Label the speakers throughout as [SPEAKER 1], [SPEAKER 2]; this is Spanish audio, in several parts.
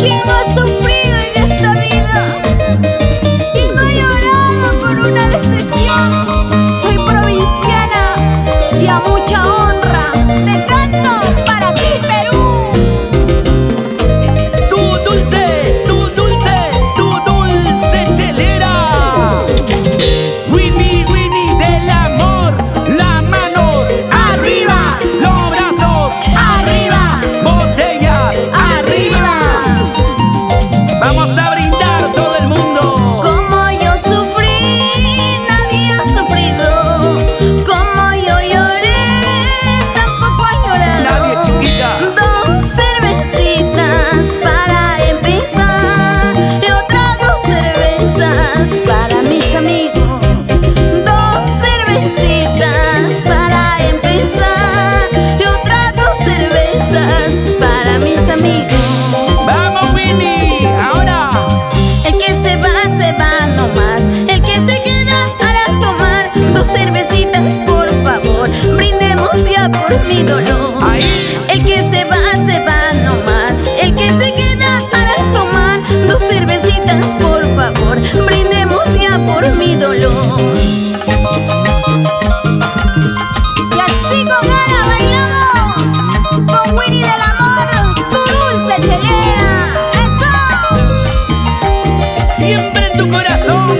[SPEAKER 1] ¿Quién no ha sufrido en esta vida? ¿Quién no ha llorado por una decepción? Soy provinciana y a mucha honra te canto para ti, Perú.
[SPEAKER 2] Tu dulce chelera. Winnie, Winnie del amor. Las manos arriba, los brazos arriba, botellas arriba. Vamos a brindar todo el mundo.
[SPEAKER 1] Como yo sufrí, nadie ha sufrido. Como yo lloré, tampoco ha llorado.
[SPEAKER 2] Nadie, chiquita.
[SPEAKER 1] Dos cervecitas para empezar y otras dos cervezas para mis amigos. Dos cervecitas para empezar y otras dos cervezas para mis amigos.
[SPEAKER 2] Vamos, Winnie, ahora.
[SPEAKER 1] El que se va nomás. El que se queda para tomar dos cervecitas, por favor. Brindemos ya por mi dolor.
[SPEAKER 2] Ahí.
[SPEAKER 1] El que se va nomás. El que se queda para tomar dos cervecitas, por favor. Brindemos ya por mi dolor. Y así con ganas bailamos con Winnie del amor, tu dulce chelera. ¡Eso!
[SPEAKER 2] Siempre en tu corazón.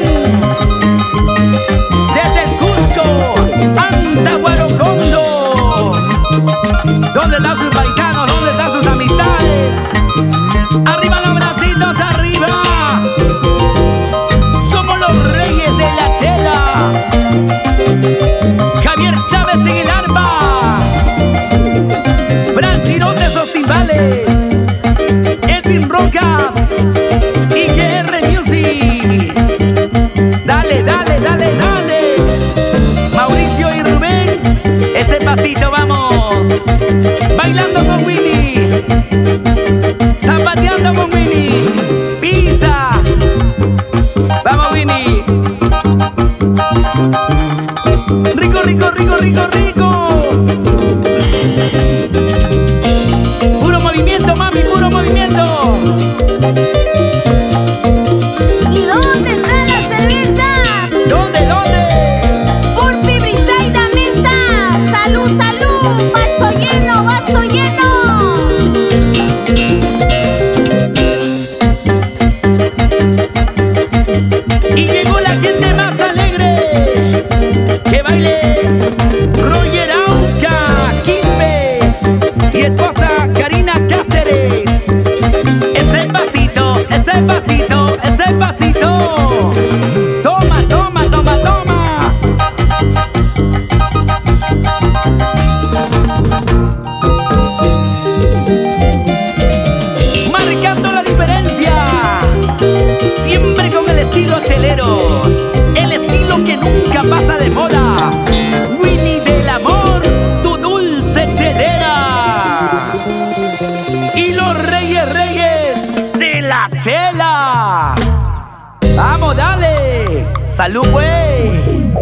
[SPEAKER 2] Desde el Cusco, Antahuarocondo. ¿Dónde están sus paisanos? ¿Dónde están sus amistades? Arriba los bracitos, arriba. Somos los reyes de la chela. Javier Chávez en el arpa. Fran Chirón de esos timbales. Edwin Rocas y GR Music. Dale, dale, dale, dale. Mauricio y Rubén, ese pasito vamos. Bailando con Winnie, zapateando con Winnie. Pisa. Vamos, Winnie. Rico, rico, rico, rico, rico. Puro movimiento, mami, puro movimiento.
[SPEAKER 1] ¿Y dónde está la cerveza?
[SPEAKER 2] ¿Dónde, dónde?
[SPEAKER 1] Urpi, Brisaida, mesa. Salud, salud. Vaso lleno, vaso lleno.
[SPEAKER 2] Y llegó la gente más alegre. Que baile Roger Auca, Kimbe y esposa Karina Cáceres. Ese pasito, ese pasito, ese pasito. Toma, toma, toma, toma. Marcando la diferencia. Siempre con el estilo chelero. El estilo que nunca pasa de moda. Winnie del amor, tu dulce chelera. Y los reyes, reyes de la chela. Vamos, dale. Salud, güey.